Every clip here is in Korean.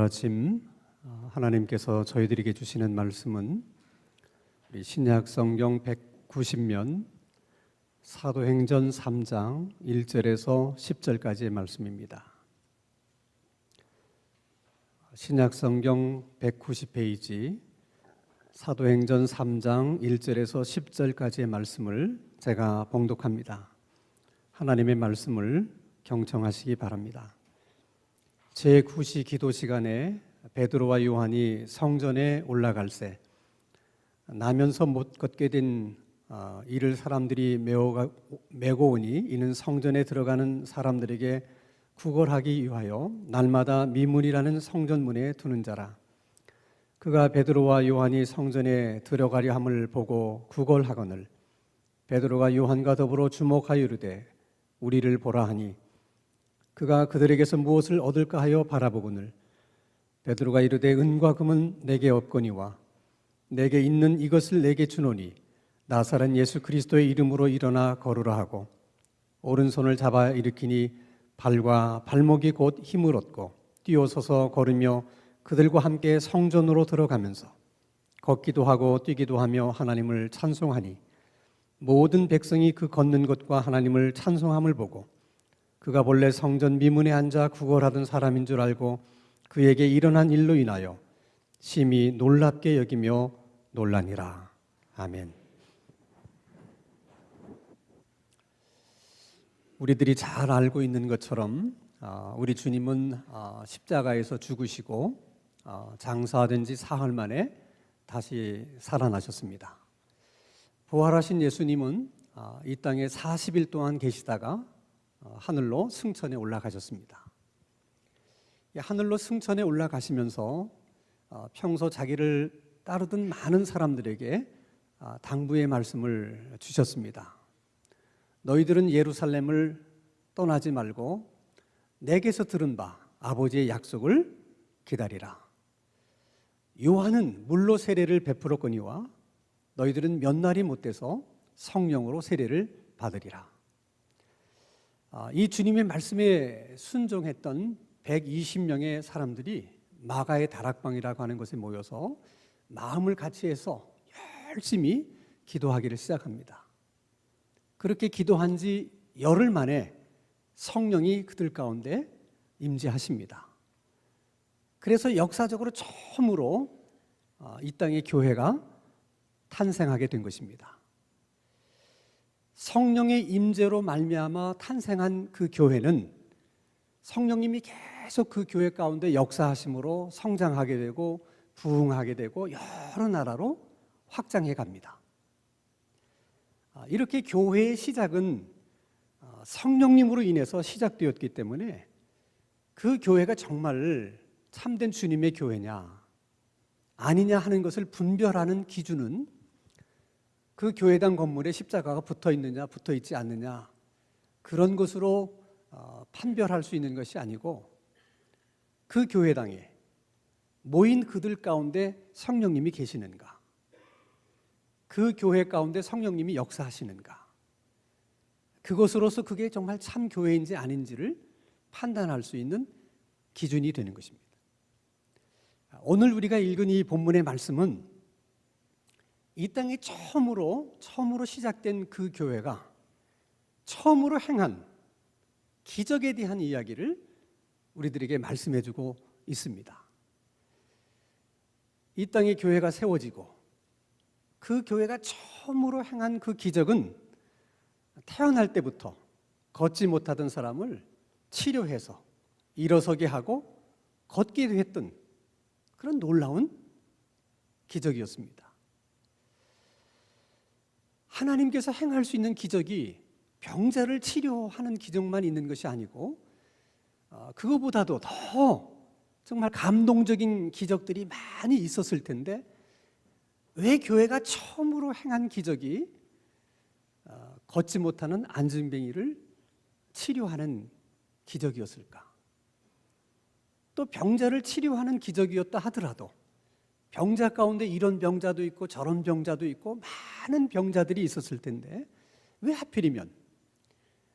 아침 하나님께서 저희들에게 주시는 말씀은 우리 신약 성경 190면 사도행전 3장 1절에서 10절까지의 말씀입니다. 신약 성경 190페이지 사도행전 3장 1절에서 10절까지의 말씀을 제가 봉독합니다. 하나님의 말씀을 경청하시기 바랍니다. 제9시 기도 시간에 베드로와 요한이 성전에 올라갈새 나면서 못 걷게 된 이를 사람들이 메고 오니 이는 성전에 들어가는 사람들에게 구걸하기 위하여 날마다 미문이라는 성전문에 두는 자라. 그가 베드로와 요한이 성전에 들어가려 함을 보고 구걸하거늘 베드로가 요한과 더불어 주목하여 이르되 우리를 보라 하니 그가 그들에게서 무엇을 얻을까 하여 바라보거늘 베드로가 이르되 은과 금은 내게 없거니와 내게 있는 이것을 내게 주노니 나사렛 예수 그리스도의 이름으로 일어나 걸으라 하고 오른손을 잡아 일으키니 발과 발목이 곧 힘을 얻고 뛰어서서 걸으며 그들과 함께 성전으로 들어가면서 걷기도 하고 뛰기도 하며 하나님을 찬송하니 모든 백성이 그 걷는 것과 하나님을 찬송함을 보고 그가 본래 성전 미문에 앉아 구걸하던 사람인 줄 알고 그에게 일어난 일로 인하여 심히 놀랍게 여기며 놀라니라. 아멘. 우리들이 잘 알고 있는 것처럼 우리 주님은 십자가에서 죽으시고 장사된 지 사흘 만에 다시 살아나셨습니다. 부활하신 예수님은 이 땅에 40일 동안 계시다가 하늘로 승천에 올라가셨습니다. 하늘로 승천에 올라가시면서 평소 자기를 따르던 많은 사람들에게 당부의 말씀을 주셨습니다. 너희들은 예루살렘을 떠나지 말고 내게서 들은 바 아버지의 약속을 기다리라. 요한은 물로 세례를 베풀었거니와 너희들은 몇 날이 못돼서 성령으로 세례를 받으리라. 이 주님의 말씀에 순종했던 120명의 사람들이 마가의 다락방이라고 하는 곳에 모여서 마음을 같이 해서 열심히 기도하기를 시작합니다. 그렇게 기도한 지 열흘 만에 성령이 그들 가운데 임재하십니다. 그래서 역사적으로 처음으로 이 땅의 교회가 탄생하게 된 것입니다. 성령의 임재로 말미암아 탄생한 그 교회는 성령님이 계속 그 교회 가운데 역사하심으로 성장하게 되고 부흥하게 되고 여러 나라로 확장해 갑니다. 이렇게 교회의 시작은 성령님으로 인해서 시작되었기 때문에 그 교회가 정말 참된 주님의 교회냐 아니냐 하는 것을 분별하는 기준은 그 교회당 건물에 십자가가 붙어 있느냐 붙어 있지 않느냐 그런 것으로 판별할 수 있는 것이 아니고 그 교회당에 모인 그들 가운데 성령님이 계시는가, 그 교회 가운데 성령님이 역사하시는가, 그것으로서 그게 정말 참 교회인지 아닌지를 판단할 수 있는 기준이 되는 것입니다. 오늘 우리가 읽은 이 본문의 말씀은 이 땅에 처음으로 시작된 그 교회가 처음으로 행한 기적에 대한 이야기를 우리들에게 말씀해주고 있습니다. 이 땅에 교회가 세워지고 그 교회가 처음으로 행한 그 기적은 태어날 때부터 걷지 못하던 사람을 치료해서 일어서게 하고 걷게 했던 그런 놀라운 기적이었습니다. 하나님께서 행할 수 있는 기적이 병자를 치료하는 기적만 있는 것이 아니고 그거보다도 더 정말 감동적인 기적들이 많이 있었을 텐데 왜 교회가 처음으로 행한 기적이 걷지 못하는 안진뱅이를 치료하는 기적이었을까? 또 병자를 치료하는 기적이었다 하더라도 병자 가운데 이런 병자도 있고 저런 병자도 있고 많은 병자들이 있었을 텐데 왜 하필이면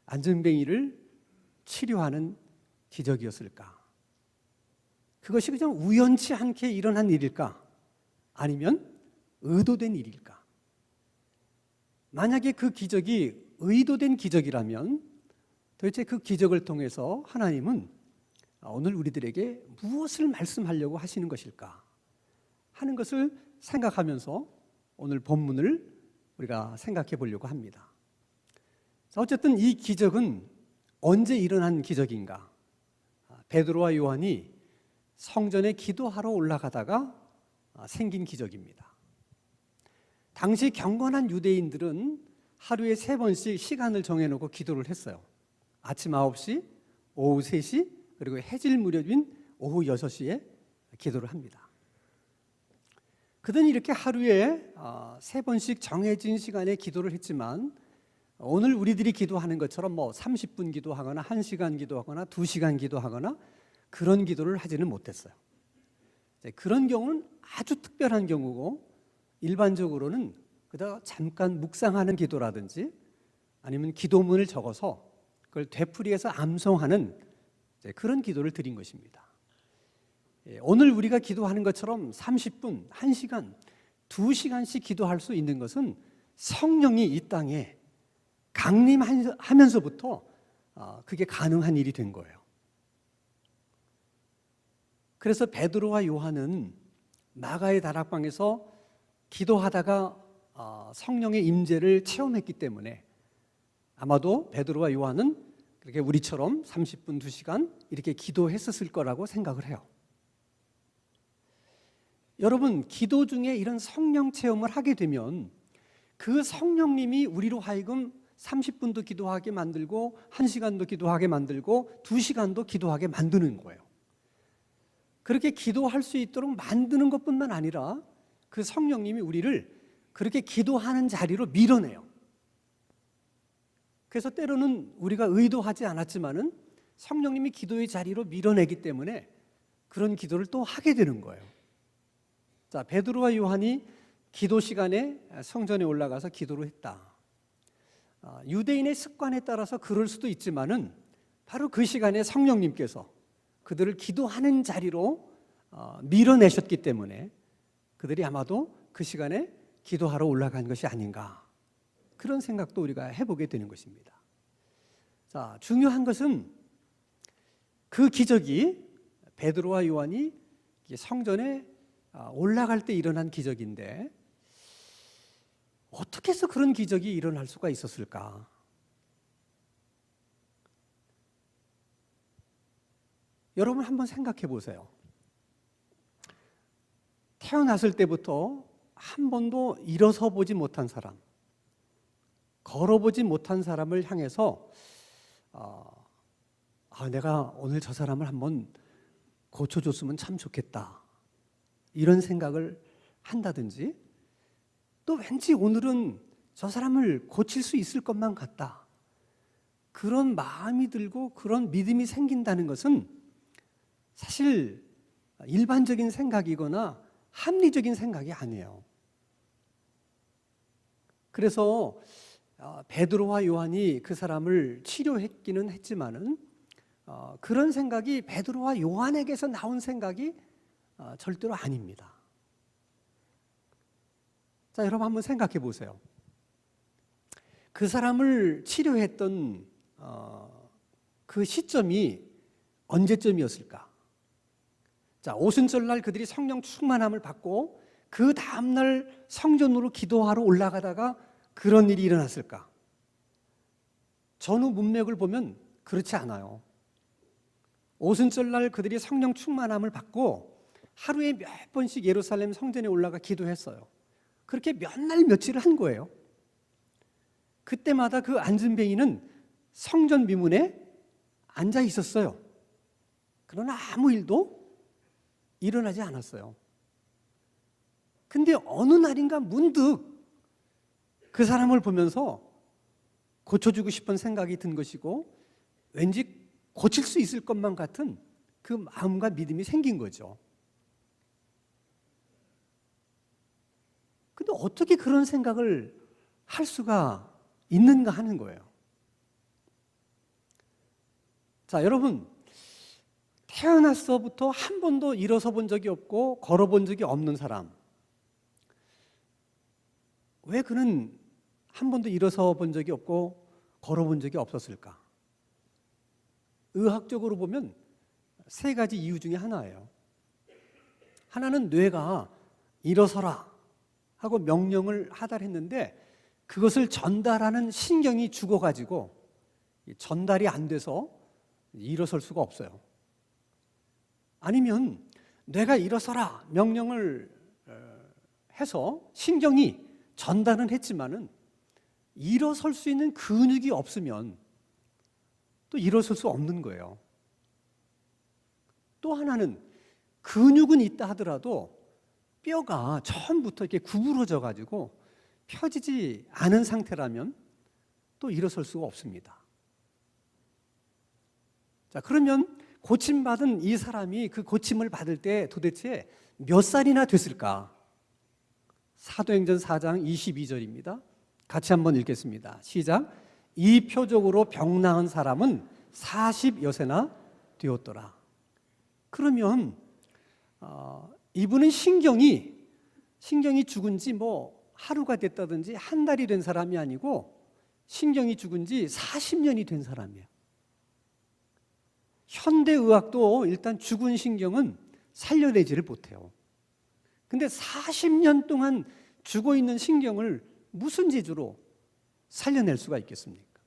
안진뱅이를 치료하는 기적이었을까? 그것이 그냥 우연치 않게 일어난 일일까? 아니면 의도된 일일까? 만약에 그 기적이 의도된 기적이라면 도대체 그 기적을 통해서 하나님은 오늘 우리들에게 무엇을 말씀하려고 하시는 것일까 하는 것을 생각하면서 오늘 본문을 우리가 생각해 보려고 합니다. 어쨌든 이 기적은 언제 일어난 기적인가? 베드로와 요한이 성전에 기도하러 올라가다가 생긴 기적입니다. 당시 경건한 유대인들은 하루에 3번씩 시간을 정해놓고 기도를 했어요. 아침 9시, 오후 3시, 그리고 해질 무렵인 오후 6시에 기도를 합니다. 그들은 이렇게 하루에 3번씩 정해진 시간에 기도를 했지만 오늘 우리들이 기도하는 것처럼 30분 기도하거나 1시간 기도하거나 2시간 기도하거나 그런 기도를 하지는 못했어요. 그런 경우는 아주 특별한 경우고 일반적으로는 그저 잠깐 묵상하는 기도라든지 아니면 기도문을 적어서 그걸 되풀이해서 암송하는 그런 기도를 드린 것입니다. 오늘 우리가 기도하는 것처럼 30분, 1시간, 2시간씩 기도할 수 있는 것은 성령이 이 땅에 강림하면서부터 그게 가능한 일이 된 거예요. 그래서 베드로와 요한은 마가의 다락방에서 기도하다가 성령의 임재를 체험했기 때문에 아마도 베드로와 요한은 그렇게 우리처럼 30분, 2시간 이렇게 기도했었을 거라고 생각을 해요. 여러분, 기도 중에 이런 성령 체험을 하게 되면 그 성령님이 우리로 하여금 30분도 기도하게 만들고 1시간도 기도하게 만들고 2시간도 기도하게 만드는 거예요. 그렇게 기도할 수 있도록 만드는 것뿐만 아니라 그 성령님이 우리를 그렇게 기도하는 자리로 밀어내요. 그래서 때로는 우리가 의도하지 않았지만은 성령님이 기도의 자리로 밀어내기 때문에 그런 기도를 또 하게 되는 거예요. 자, 베드로와 요한이 기도 시간에 성전에 올라가서 기도를 했다. 유대인의 습관에 따라서 그럴 수도 있지만은 바로 그 시간에 성령님께서 그들을 기도하는 자리로 밀어내셨기 때문에 그들이 아마도 그 시간에 기도하러 올라간 것이 아닌가, 그런 생각도 우리가 해보게 되는 것입니다. 자, 중요한 것은 그 기적이 베드로와 요한이 성전에 올라갈 때 일어난 기적인데 어떻게 해서 그런 기적이 일어날 수가 있었을까? 여러분 한번 생각해 보세요. 태어났을 때부터 한 번도 일어서 보지 못한 사람, 걸어보지 못한 사람을 향해서 내가 오늘 저 사람을 한번 고쳐줬으면 참 좋겠다, 이런 생각을 한다든지, 또 왠지 오늘은 저 사람을 고칠 수 있을 것만 같다, 그런 마음이 들고 그런 믿음이 생긴다는 것은 사실 일반적인 생각이거나 합리적인 생각이 아니에요. 그래서 베드로와 요한이 그 사람을 치료했기는 했지만은 그런 생각이 베드로와 요한에게서 나온 생각이 절대로 아닙니다. 자, 여러분 한번 생각해 보세요. 그 사람을 치료했던 그 시점이 언제쯤이었을까? 자, 오순절날 그들이 성령 충만함을 받고 그 다음날 성전으로 기도하러 올라가다가 그런 일이 일어났을까? 전후 문맥을 보면 그렇지 않아요. 오순절날 그들이 성령 충만함을 받고 하루에 몇 번씩 예루살렘 성전에 올라가 기도했어요. 그렇게 몇 날 며칠을 한 거예요. 그때마다 그 앉은뱅이는 성전 미문에 앉아 있었어요. 그러나 아무 일도 일어나지 않았어요. 근데 어느 날인가 문득 그 사람을 보면서 고쳐주고 싶은 생각이 든 것이고 왠지 고칠 수 있을 것만 같은 그 마음과 믿음이 생긴 거죠. 근데 어떻게 그런 생각을 할 수가 있는가 하는 거예요. 자, 여러분, 태어나서부터 한 번도 일어서 본 적이 없고 걸어 본 적이 없는 사람, 왜 그는 한 번도 일어서 본 적이 없고 걸어 본 적이 없었을까? 의학적으로 보면 세 가지 이유 중에 하나예요. 하나는 뇌가 일어서라 하고 명령을 하달했는데 그것을 전달하는 신경이 죽어가지고 전달이 안 돼서 일어설 수가 없어요. 아니면 뇌가 일어서라 명령을 해서 신경이 전달은 했지만은 일어설 수 있는 근육이 없으면 또 일어설 수 없는 거예요. 또 하나는 근육은 있다 하더라도 뼈가 처음부터 이렇게 구부러져 가지고 펴지지 않은 상태라면 또 일어설 수가 없습니다. 자, 그러면 고침받은 이 사람이 그 고침을 받을 때 도대체 몇 살이나 됐을까? 사도행전 4장 22절입니다. 같이 한번 읽겠습니다. 시작. 이 표적으로 병 나은 사람은 40여세나 되었더라. 그러면 이분은 신경이 죽은 지 뭐 하루가 됐다든지 한 달이 된 사람이 아니고 신경이 죽은 지 40년이 된 사람이에요. 현대의학도 일단 죽은 신경은 살려내지를 못해요. 근데 40년 동안 죽어 있는 신경을 무슨 재주로 살려낼 수가 있겠습니까?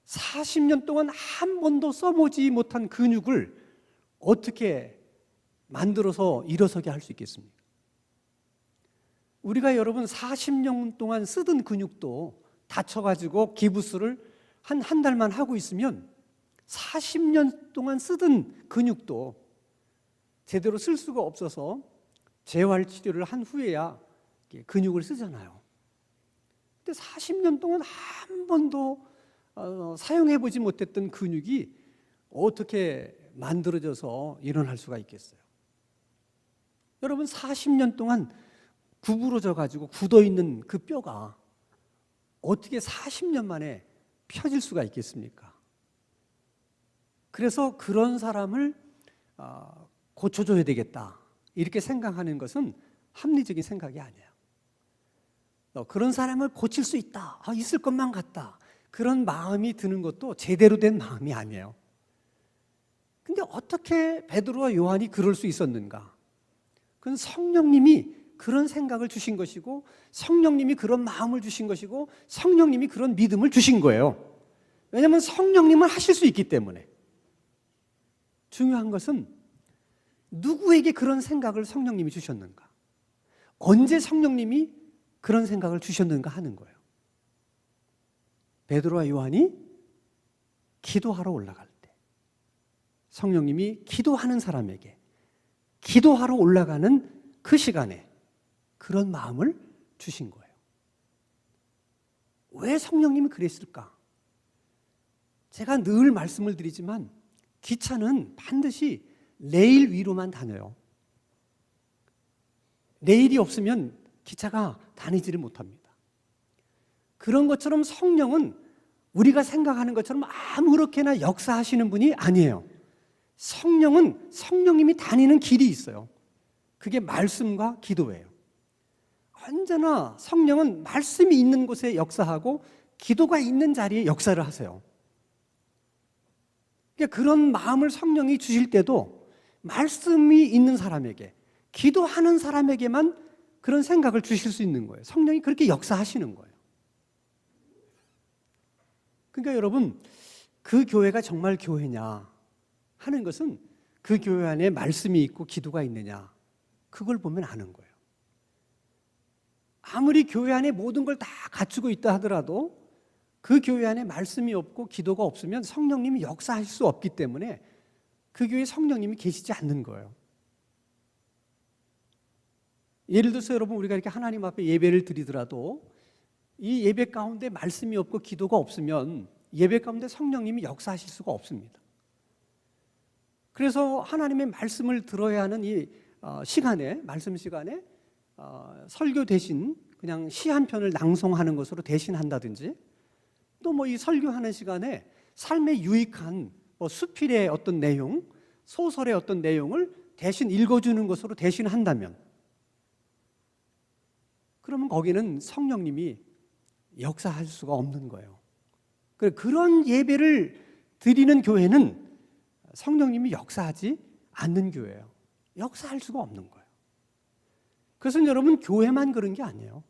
40년 동안 한 번도 써보지 못한 근육을 어떻게 만들어서 일어서게 할 수 있겠습니까? 우리가 여러분 40년 동안 쓰던 근육도 다쳐가지고 기부스를 한 달만 하고 있으면 40년 동안 쓰던 근육도 제대로 쓸 수가 없어서 재활 치료를 한 후에야 근육을 쓰잖아요. 근데 40년 동안 한 번도 사용해보지 못했던 근육이 어떻게 만들어져서 일어날 수가 있겠어요? 여러분 40년 동안 구부러져 가지고 굳어있는 그 뼈가 어떻게 40년 만에 펴질 수가 있겠습니까? 그래서 그런 사람을 고쳐줘야 되겠다 이렇게 생각하는 것은 합리적인 생각이 아니에요. 그런 사람을 고칠 수 있다, 있을 것만 같다, 그런 마음이 드는 것도 제대로 된 마음이 아니에요. 근데 어떻게 베드로와 요한이 그럴 수 있었는가? 그건 성령님이 그런 생각을 주신 것이고 성령님이 그런 마음을 주신 것이고 성령님이 그런 믿음을 주신 거예요. 왜냐하면 성령님은 하실 수 있기 때문에. 중요한 것은 누구에게 그런 생각을 성령님이 주셨는가? 언제 성령님이 그런 생각을 주셨는가 하는 거예요. 베드로와 요한이 기도하러 올라갈 때 성령님이 기도하는 사람에게 기도하러 올라가는 그 시간에 그런 마음을 주신 거예요. 왜 성령님이 그랬을까? 제가 늘 말씀을 드리지만 기차는 반드시 레일 위로만 다녀요. 레일이 없으면 기차가 다니지를 못합니다. 그런 것처럼 성령은 우리가 생각하는 것처럼 아무렇게나 역사하시는 분이 아니에요. 성령은 성령님이 다니는 길이 있어요. 그게 말씀과 기도예요. 언제나 성령은 말씀이 있는 곳에 역사하고 기도가 있는 자리에 역사를 하세요. 그러니까 그런 마음을 성령이 주실 때도 말씀이 있는 사람에게, 기도하는 사람에게만 그런 생각을 주실 수 있는 거예요. 성령이 그렇게 역사하시는 거예요. 그러니까 여러분, 그 교회가 정말 교회냐 하는 것은 그 교회 안에 말씀이 있고 기도가 있느냐, 그걸 보면 아는 거예요. 아무리 교회 안에 모든 걸 다 갖추고 있다 하더라도 그 교회 안에 말씀이 없고 기도가 없으면 성령님이 역사하실 수 없기 때문에 그 교회에 성령님이 계시지 않는 거예요. 예를 들어서 여러분, 우리가 이렇게 하나님 앞에 예배를 드리더라도 이 예배 가운데 말씀이 없고 기도가 없으면 예배 가운데 성령님이 역사하실 수가 없습니다. 그래서 하나님의 말씀을 들어야 하는 이 시간에, 말씀 시간에 설교 대신 그냥 시 한 편을 낭송하는 것으로 대신한다든지, 또 뭐 이 설교하는 시간에 삶에 유익한 뭐 수필의 어떤 내용, 소설의 어떤 내용을 대신 읽어주는 것으로 대신 한다면, 그러면 거기는 성령님이 역사할 수가 없는 거예요. 그런 예배를 드리는 교회는 성령님이 역사하지 않는 교회예요. 역사할 수가 없는 거예요. 그것은 여러분, 교회만 그런 게 아니에요.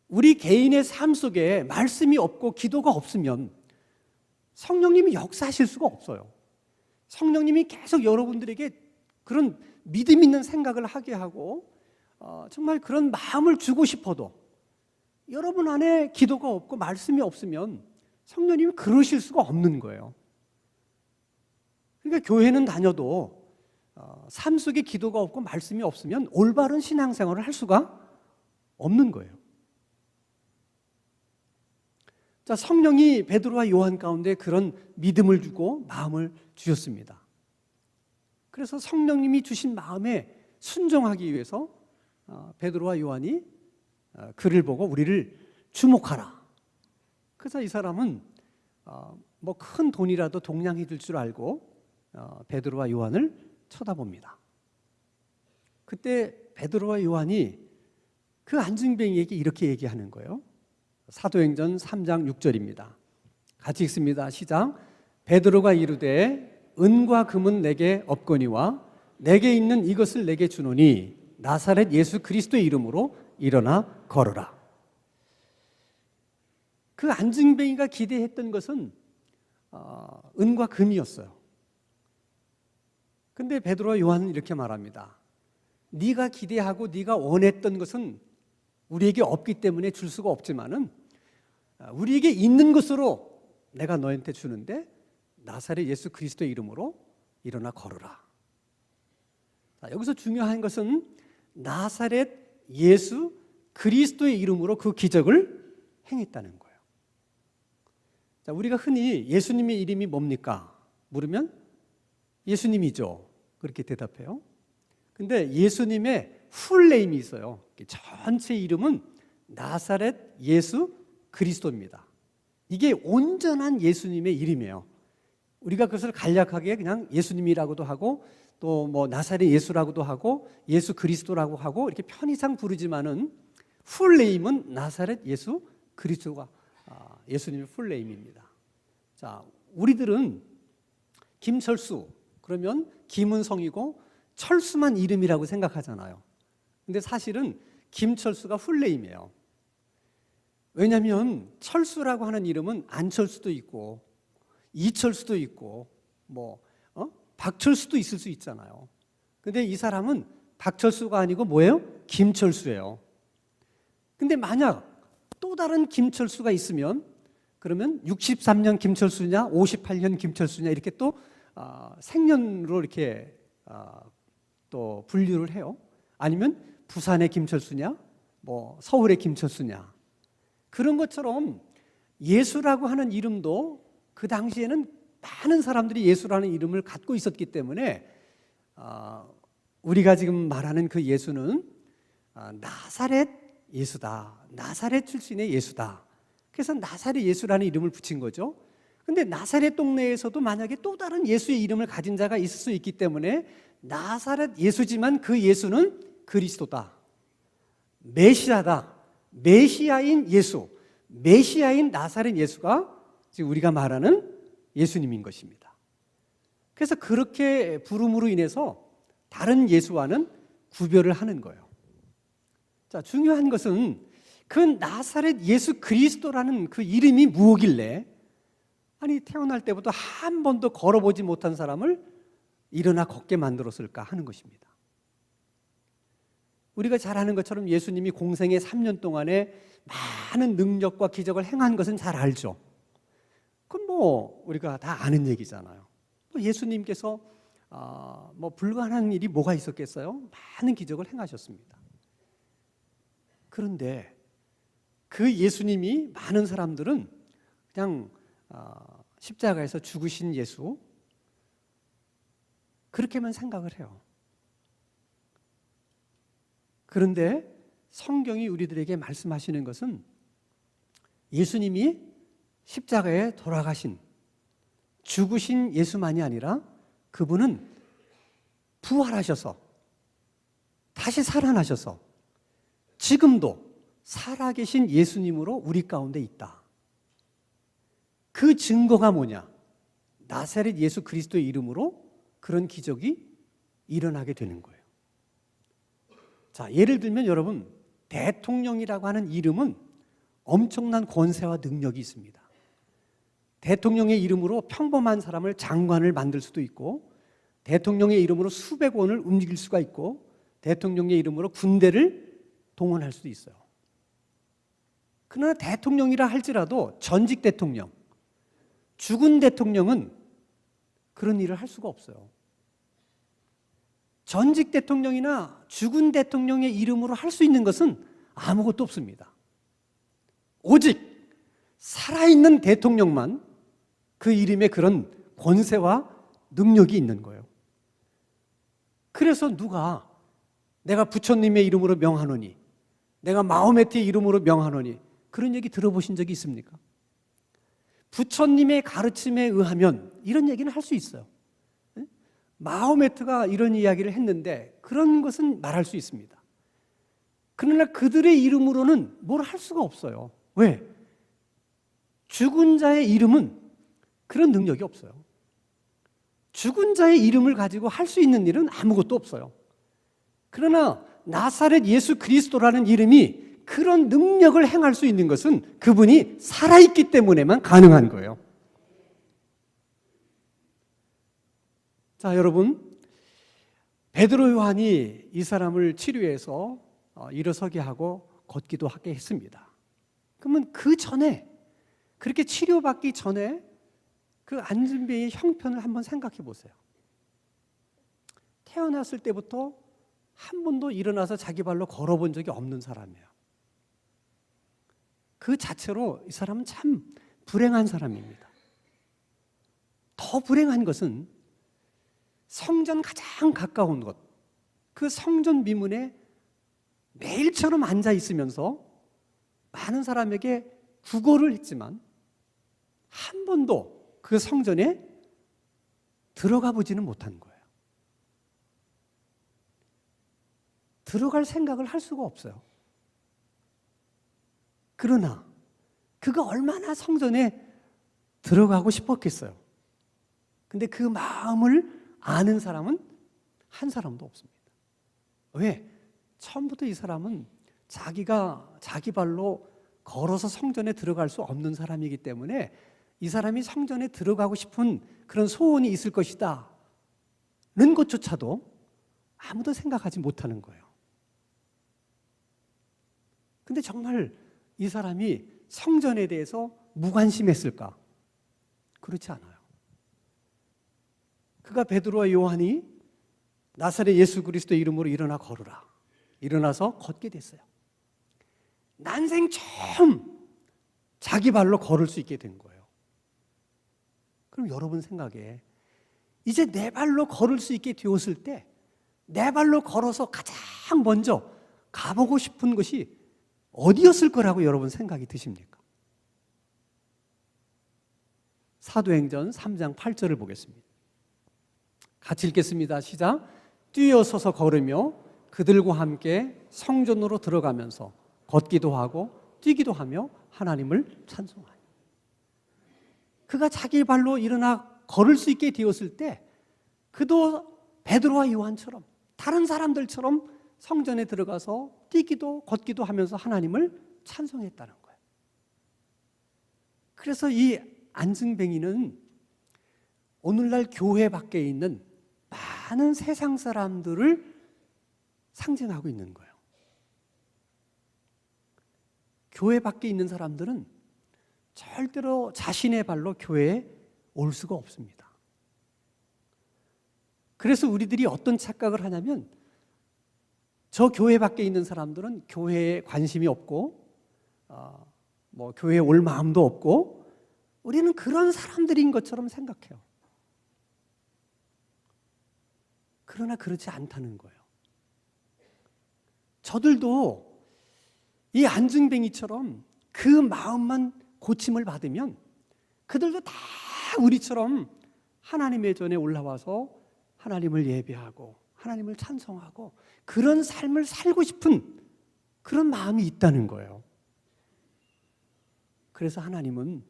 우리 개인의 삶 속에 말씀이 없고 기도가 없으면 성령님이 역사하실 수가 없어요. 성령님이 계속 여러분들에게 그런 믿음 있는 생각을 하게 하고 정말 그런 마음을 주고 싶어도 여러분 안에 기도가 없고 말씀이 없으면 성령님이 그러실 수가 없는 거예요. 그러니까 교회는 다녀도 삶 속에 기도가 없고 말씀이 없으면 올바른 신앙생활을 할 수가 없는 거예요. 자, 성령이 베드로와 요한 가운데 그런 믿음을 주고 마음을 주셨습니다. 그래서 성령님이 주신 마음에 순종하기 위해서 베드로와 요한이 그를 보고 우리를 주목하라. 그래서 이 사람은 뭐 큰 돈이라도 동냥해 줄 줄 알고 베드로와 요한을 쳐다봅니다. 그때 베드로와 요한이 그 안증뱅이에게 이렇게 얘기하는 거예요. 사도행전 3장 6절입니다. 같이 읽습니다. 시작. 베드로가 이르되 은과 금은 내게 없거니와 내게 있는 이것을 내게 주노니 나사렛 예수 그리스도의 이름으로 일어나 걸어라. 그 안증뱅이가 기대했던 것은 은과 금이었어요. 근데 베드로와 요한은 이렇게 말합니다. 네가 기대하고 네가 원했던 것은 우리에게 없기 때문에 줄 수가 없지만은 우리에게 있는 것으로 내가 너한테 주는데 나사렛 예수 그리스도의 이름으로 일어나 걸어라. 자, 여기서 중요한 것은 나사렛 예수 그리스도의 이름으로 그 기적을 행했다는 거예요. 자, 우리가 흔히 예수님의 이름이 뭡니까? 물으면 예수님이죠. 그렇게 대답해요. 근데 예수님의 풀네임이 있어요. 전체 이름은 나사렛 예수 그리스도입니다. 이게 온전한 예수님의 이름이에요. 우리가 그것을 간략하게 그냥 예수님이라고도 하고 또 뭐 나사렛 예수라고도 하고 예수 그리스도라고 하고 이렇게 편의상 부르지만은 풀네임은 나사렛 예수 그리스도가 예수님의 풀네임입니다. 자, 우리들은 김철수 그러면 김은 성이고 철수만 이름이라고 생각하잖아요. 근데 사실은 김철수가 풀네임이에요. 왜냐하면 철수라고 하는 이름은 안철수도 있고 이철수도 있고 뭐 박철수도 있을 수 있잖아요. 근데 이 사람은 박철수가 아니고 뭐예요? 김철수예요. 근데 만약 또 다른 김철수가 있으면 그러면 63년 김철수냐 58년 김철수냐 이렇게 또 생년으로 이렇게 또 분류를 해요. 아니면 부산의 김철수냐 뭐 서울의 김철수냐. 그런 것처럼 예수라고 하는 이름도 그 당시에는 많은 사람들이 예수라는 이름을 갖고 있었기 때문에 우리가 지금 말하는 그 예수는 나사렛 예수다. 나사렛 출신의 예수다. 그래서 나사렛 예수라는 이름을 붙인 거죠. 근데 나사렛 동네에서도 만약에 또 다른 예수의 이름을 가진 자가 있을 수 있기 때문에 나사렛 예수지만 그 예수는 그리스도다. 메시아다. 메시아인 예수. 메시아인 나사렛 예수가 지금 우리가 말하는 예수님인 것입니다. 그래서 그렇게 부름으로 인해서 다른 예수와는 구별을 하는 거예요. 자, 중요한 것은 그 나사렛 예수 그리스도라는 그 이름이 무엇길래 아니 태어날 때부터 한 번도 걸어보지 못한 사람을 일어나 걷게 만들었을까 하는 것입니다. 우리가 잘 아는 것처럼 예수님이 공생의 3년 동안에 많은 능력과 기적을 행한 것은 잘 알죠. 그건 뭐 우리가 다 아는 얘기잖아요. 예수님께서 뭐 불가능한 일이 뭐가 있었겠어요? 많은 기적을 행하셨습니다. 그런데 그 예수님이 많은 사람들은 그냥 십자가에서 죽으신 예수 그렇게만 생각을 해요. 그런데 성경이 우리들에게 말씀하시는 것은 예수님이 십자가에 돌아가신 죽으신 예수만이 아니라 그분은 부활하셔서 다시 살아나셔서 지금도 살아계신 예수님으로 우리 가운데 있다. 그 증거가 뭐냐? 나사렛 예수 그리스도의 이름으로 그런 기적이 일어나게 되는 거예요. 자, 예를 들면 여러분, 대통령이라고 하는 이름은 엄청난 권세와 능력이 있습니다. 대통령의 이름으로 평범한 사람을 장관을 만들 수도 있고, 대통령의 이름으로 수백 원을 움직일 수가 있고, 대통령의 이름으로 군대를 동원할 수도 있어요. 그러나 대통령이라 할지라도 전직 대통령, 죽은 대통령은 그런 일을 할 수가 없어요. 전직 대통령이나 죽은 대통령의 이름으로 할 수 있는 것은 아무것도 없습니다. 오직 살아있는 대통령만 그 이름에 그런 권세와 능력이 있는 거예요. 그래서 누가 내가 부처님의 이름으로 명하노니, 내가 마호메트의 이름으로 명하노니, 그런 얘기 들어보신 적이 있습니까? 부처님의 가르침에 의하면 이런 얘기는 할 수 있어요. 마호메트가 이런 이야기를 했는데 그런 것은 말할 수 있습니다. 그러나 그들의 이름으로는 뭘 할 수가 없어요. 왜? 죽은 자의 이름은 그런 능력이 없어요. 죽은 자의 이름을 가지고 할 수 있는 일은 아무것도 없어요. 그러나 나사렛 예수 그리스도라는 이름이 그런 능력을 행할 수 있는 것은 그분이 살아있기 때문에만 가능한 거예요. 자, 여러분, 베드로 요한이 이 사람을 치료해서 일어서게 하고 걷기도 하게 했습니다. 그러면 그 전에, 그렇게 치료받기 전에 그 안진뱅이의 형편을 한번 생각해 보세요. 태어났을 때부터 한 번도 일어나서 자기 발로 걸어본 적이 없는 사람이에요. 그 자체로 이 사람은 참 불행한 사람입니다. 더 불행한 것은 성전 가장 가까운 곳, 그 성전 미문에 매일처럼 앉아 있으면서 많은 사람에게 구걸을 했지만 한 번도 그 성전에 들어가 보지는 못한 거예요. 들어갈 생각을 할 수가 없어요. 그러나 그가 얼마나 성전에 들어가고 싶었겠어요. 근데 그 마음을 아는 사람은 한 사람도 없습니다. 왜? 처음부터 이 사람은 자기가 자기 발로 걸어서 성전에 들어갈 수 없는 사람이기 때문에 이 사람이 성전에 들어가고 싶은 그런 소원이 있을 것이다 는 것조차도 아무도 생각하지 못하는 거예요. 근데 정말 이 사람이 성전에 대해서 무관심했을까? 그렇지 않아요. 그가 베드로와 요한이 나사렛 예수 그리스도의 이름으로 일어나 걸으라. 일어나서 걷게 됐어요. 난생 처음 자기 발로 걸을 수 있게 된 거예요. 그럼 여러분 생각에 이제 내 발로 걸을 수 있게 되었을 때 내 발로 걸어서 가장 먼저 가보고 싶은 것이 어디였을 거라고 여러분 생각이 드십니까? 사도행전 3장 8절을 보겠습니다. 같이 읽겠습니다. 시작. 뛰어서서 걸으며 그들과 함께 성전으로 들어가면서 걷기도 하고 뛰기도 하며 하나님을 찬송하니. 그가 자기 발로 일어나 걸을 수 있게 되었을 때 그도 베드로와 요한처럼 다른 사람들처럼 성전에 들어가서 뛰기도 걷기도 하면서 하나님을 찬송했다는 거예요. 그래서 이 안증뱅이는 오늘날 교회 밖에 있는 많은 세상 사람들을 상징하고 있는 거예요. 교회 밖에 있는 사람들은 절대로 자신의 발로 교회에 올 수가 없습니다. 그래서 우리들이 어떤 착각을 하냐면 저 교회 밖에 있는 사람들은 교회에 관심이 없고 교회에 올 마음도 없고 우리는 그런 사람들인 것처럼 생각해요. 그러나 그렇지 않다는 거예요. 저들도 이 안증뱅이처럼 그 마음만 고침을 받으면 그들도 다 우리처럼 하나님의 전에 올라와서 하나님을 예배하고 하나님을 찬송하고 그런 삶을 살고 싶은 그런 마음이 있다는 거예요. 그래서 하나님은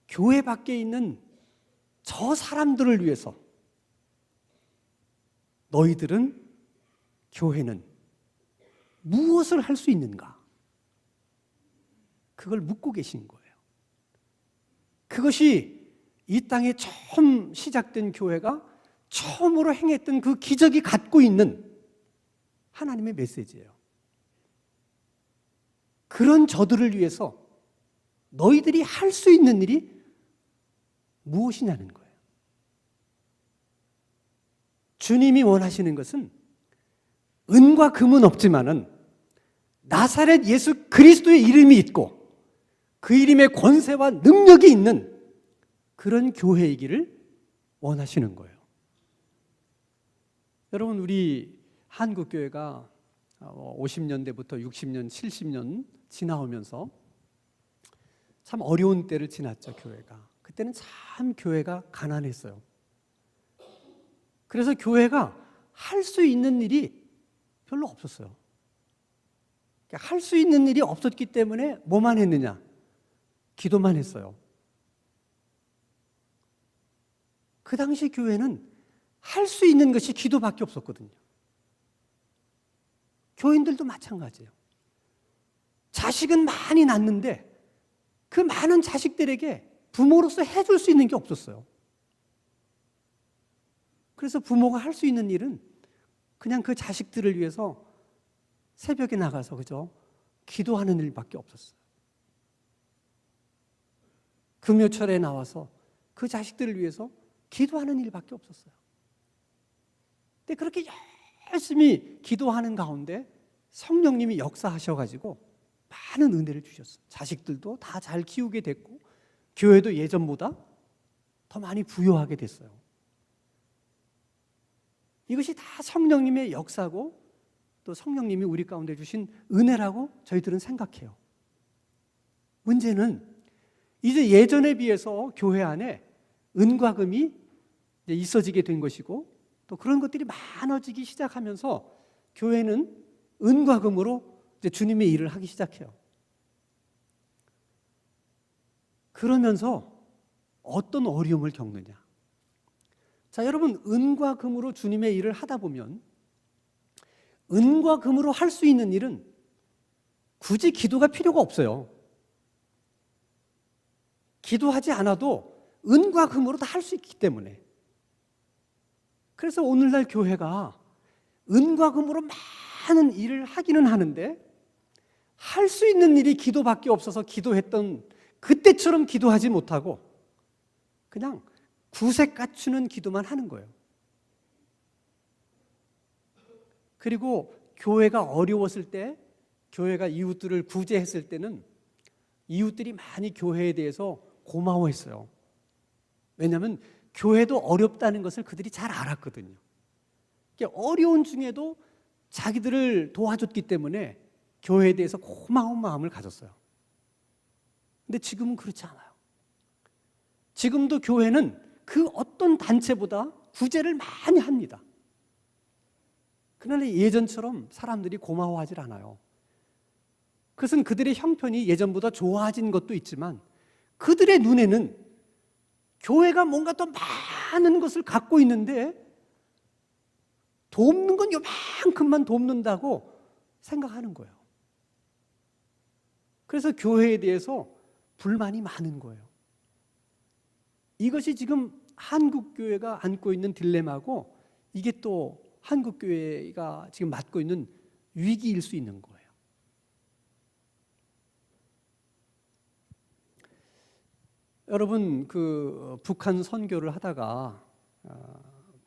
교회 밖에 있는 저 사람들을 위해서 너희들은, 교회는 무엇을 할 수 있는가? 그걸 묻고 계신 거예요. 그것이 이 땅에 처음 시작된 교회가 처음으로 행했던 그 기적이 갖고 있는 하나님의 메시지예요. 그런 저들을 위해서 너희들이 할 수 있는 일이 무엇이냐는 거예요. 주님이 원하시는 것은 은과 금은 없지만은 나사렛 예수 그리스도의 이름이 있고 그 이름의 권세와 능력이 있는 그런 교회이기를 원하시는 거예요. 여러분, 우리 한국교회가 50년대부터 60년, 70년 지나오면서 참 어려운 때를 지났죠, 교회가. 그때는 참 교회가 가난했어요. 그래서 교회가 할 수 있는 일이 별로 없었어요. 할 수 있는 일이 없었기 때문에 뭐만 했느냐? 기도만 했어요. 그 당시 교회는 할 수 있는 것이 기도밖에 없었거든요. 교인들도 마찬가지예요. 자식은 많이 낳는데 그 많은 자식들에게 부모로서 해줄 수 있는 게 없었어요. 그래서 부모가 할 수 있는 일은 그냥 그 자식들을 위해서 새벽에 나가서 그죠? 기도하는 일밖에 없었어요. 금요철에 나와서 그 자식들을 위해서 기도하는 일밖에 없었어요. 근데 그렇게 열심히 기도하는 가운데 성령님이 역사하셔가지고 많은 은혜를 주셨어요. 자식들도 다 잘 키우게 됐고 교회도 예전보다 더 많이 부유하게 됐어요. 이것이 다 성령님의 역사고 또 성령님이 우리 가운데 주신 은혜라고 저희들은 생각해요. 문제는 이제 예전에 비해서 교회 안에 은과 금이 이제 있어지게 된 것이고 또 그런 것들이 많아지기 시작하면서 교회는 은과 금으로 이제 주님의 일을 하기 시작해요. 그러면서 어떤 어려움을 겪느냐? 자, 여러분, 은과 금으로 주님의 일을 하다 보면 은과 금으로 할 수 있는 일은 굳이 기도가 필요가 없어요. 기도하지 않아도 은과 금으로 다 할 수 있기 때문에. 그래서 오늘날 교회가 은과 금으로 많은 일을 하기는 하는데 할 수 있는 일이 기도밖에 없어서 기도했던 그때처럼 기도하지 못하고 그냥 구색 갖추는 기도만 하는 거예요. 그리고 교회가 어려웠을 때, 교회가 이웃들을 구제했을 때는 이웃들이 많이 교회에 대해서 고마워했어요. 왜냐하면 교회도 어렵다는 것을 그들이 잘 알았거든요. 어려운 중에도 자기들을 도와줬기 때문에 교회에 대해서 고마운 마음을 가졌어요. 근데 지금은 그렇지 않아요. 지금도 교회는 그 어떤 단체보다 구제를 많이 합니다. 그러나 예전처럼 사람들이 고마워하지 않아요. 그것은 그들의 형편이 예전보다 좋아진 것도 있지만 그들의 눈에는 교회가 뭔가 더 많은 것을 갖고 있는데 돕는 건 요만큼만 돕는다고 생각하는 거예요. 그래서 교회에 대해서 불만이 많은 거예요. 이것이 지금 한국교회가 안고 있는 딜레마고 이게 또 한국교회가 지금 맡고 있는 위기일 수 있는 거예요. 여러분, 그 북한 선교를 하다가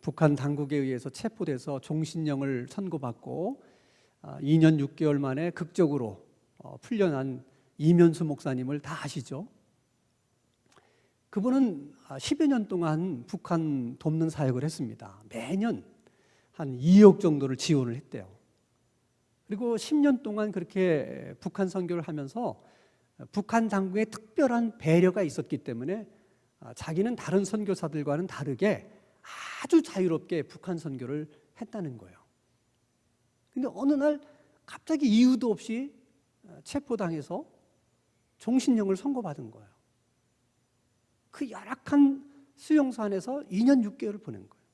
북한 당국에 의해서 체포돼서 종신형을 선고받고 2년 6개월 만에 극적으로 풀려난 이면수 목사님을 다 아시죠? 그분은 10여 년 동안 북한 돕는 사역을 했습니다. 매년 한 2억 정도를 지원을 했대요. 그리고 10년 동안 그렇게 북한 선교를 하면서 북한 당국의 특별한 배려가 있었기 때문에 자기는 다른 선교사들과는 다르게 아주 자유롭게 북한 선교를 했다는 거예요. 근데 어느 날 갑자기 이유도 없이 체포당해서 종신형을 선고받은 거예요. 그 열악한 수용소 안에서 2년 6개월을 보낸 거예요.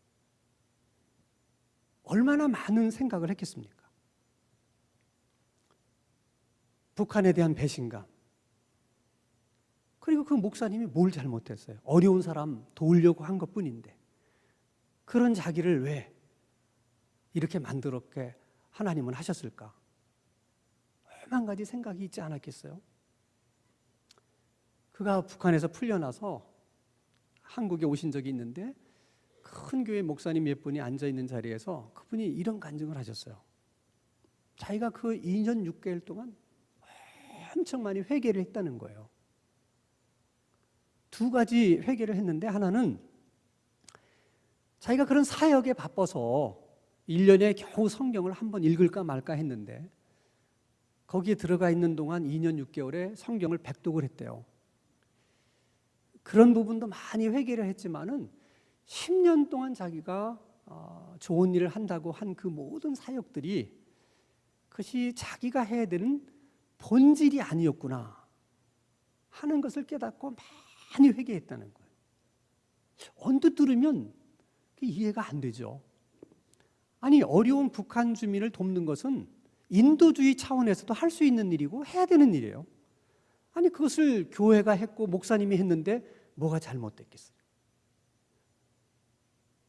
얼마나 많은 생각을 했겠습니까? 북한에 대한 배신감. 그리고 그 목사님이 뭘 잘못했어요? 어려운 사람 도우려고 한 것뿐인데 그런 자기를 왜 이렇게 만들었게 하나님은 하셨을까? 한 가지 생각이 있지 않았겠어요? 그가 북한에서 풀려나서 한국에 오신 적이 있는데 큰 교회 목사님 몇 분이 앉아있는 자리에서 그분이 이런 간증을 하셨어요. 자기가 그 2년 6개월 동안 엄청 많이 회개를 했다는 거예요. 두 가지 회개를 했는데 하나는 자기가 그런 사역에 바빠서 1년에 겨우 성경을 한 번 읽을까 말까 했는데 거기에 들어가 있는 동안 2년 6개월에 성경을 백독을 했대요. 그런 부분도 많이 회개를 했지만은 10년 동안 자기가 좋은 일을 한다고 한 그 모든 사역들이 그것이 자기가 해야 되는 본질이 아니었구나 하는 것을 깨닫고 많이 회개했다는 거예요. 언뜻 들으면 이해가 안 되죠. 아니, 어려운 북한 주민을 돕는 것은 인도주의 차원에서도 할 수 있는 일이고 해야 되는 일이에요. 아니, 그것을 교회가 했고 목사님이 했는데 뭐가 잘못됐겠어요?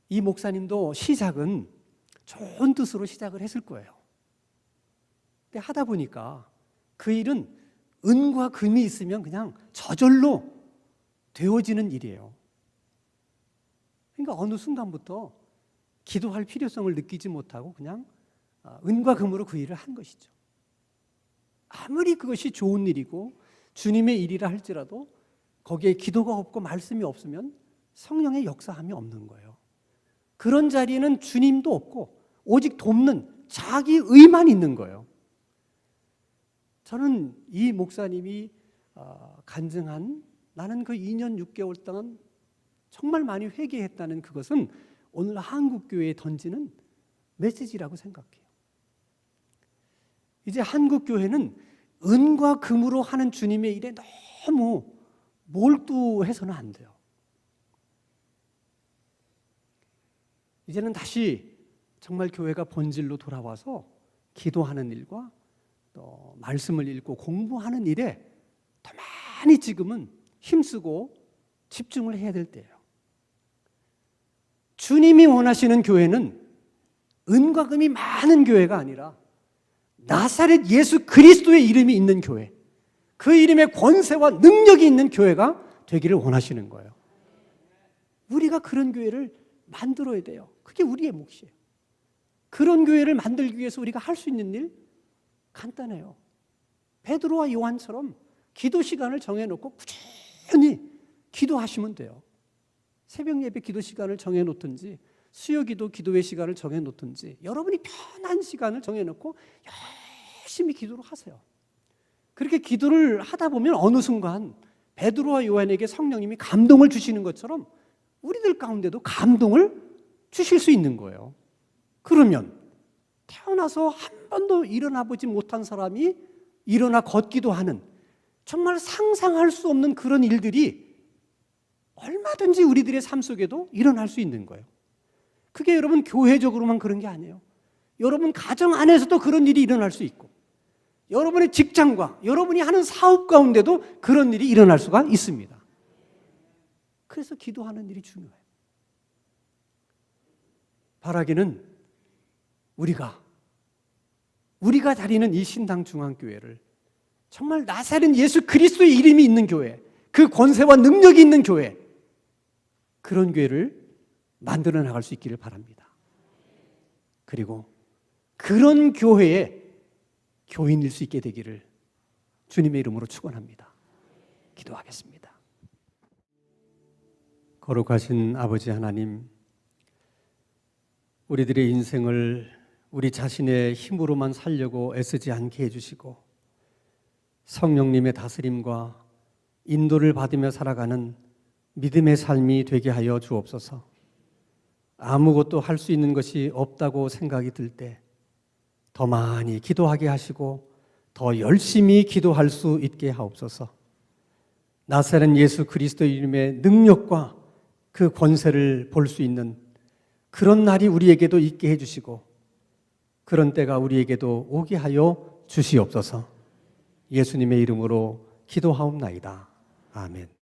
이 목사님도 시작은 좋은 뜻으로 시작을 했을 거예요. 근데 하다 보니까 그 일은 은과 금이 있으면 그냥 저절로 되어지는 일이에요. 그러니까 어느 순간부터 기도할 필요성을 느끼지 못하고 그냥 은과 금으로 그 일을 한 것이죠. 아무리 그것이 좋은 일이고 주님의 일이라 할지라도 거기에 기도가 없고 말씀이 없으면 성령의 역사함이 없는 거예요. 그런 자리에는 주님도 없고 오직 돕는 자기 의만 있는 거예요. 저는 이 목사님이 간증한 나는 그 2년 6개월 동안 정말 많이 회개했다는 그것은 오늘 한국교회에 던지는 메시지라고 생각해요. 이제 한국교회는 은과 금으로 하는 주님의 일에 너무 몰두해서는 안 돼요. 이제는 다시 정말 교회가 본질로 돌아와서 기도하는 일과 또 말씀을 읽고 공부하는 일에 더 많이 지금은 힘쓰고 집중을 해야 될 때예요. 주님이 원하시는 교회는 은과 금이 많은 교회가 아니라 나사렛 예수 그리스도의 이름이 있는 교회, 그 이름의 권세와 능력이 있는 교회가 되기를 원하시는 거예요. 우리가 그런 교회를 만들어야 돼요. 그게 우리의 몫이에요. 그런 교회를 만들기 위해서 우리가 할 수 있는 일 간단해요. 베드로와 요한처럼 기도 시간을 정해놓고 꾸준히 기도하시면 돼요. 새벽 예배 기도 시간을 정해놓든지 수요 기도 기도회 시간을 정해놓든지 여러분이 편한 시간을 정해놓고 열심히 기도를 하세요. 그렇게 기도를 하다 보면 어느 순간 베드로와 요한에게 성령님이 감동을 주시는 것처럼 우리들 가운데도 감동을 주실 수 있는 거예요. 그러면 태어나서 한 번도 일어나 보지 못한 사람이 일어나 걷기도 하는 정말 상상할 수 없는 그런 일들이 얼마든지 우리들의 삶 속에도 일어날 수 있는 거예요. 그게 여러분 교회적으로만 그런 게 아니에요. 여러분 가정 안에서도 그런 일이 일어날 수 있고 여러분의 직장과 여러분이 하는 사업 가운데도 그런 일이 일어날 수가 있습니다. 그래서 기도하는 일이 중요해요. 바라기는 우리가 다니는 이 신당 중앙교회를 정말 나사렛 예수 그리스도의 이름이 있는 교회, 그 권세와 능력이 있는 교회, 그런 교회를 만들어 나갈 수 있기를 바랍니다. 그리고 그런 교회에 교인일 수 있게 되기를 주님의 이름으로 축원합니다. 기도하겠습니다. 거룩하신 아버지 하나님, 우리들의 인생을 우리 자신의 힘으로만 살려고 애쓰지 않게 해주시고 성령님의 다스림과 인도를 받으며 살아가는 믿음의 삶이 되게 하여 주옵소서. 아무것도 할 수 있는 것이 없다고 생각이 들 때 더 많이 기도하게 하시고 더 열심히 기도할 수 있게 하옵소서. 나사렛 예수 그리스도의 이름의 능력과 그 권세를 볼 수 있는 그런 날이 우리에게도 있게 해주시고 그런 때가 우리에게도 오게 하여 주시옵소서. 예수님의 이름으로 기도하옵나이다. 아멘.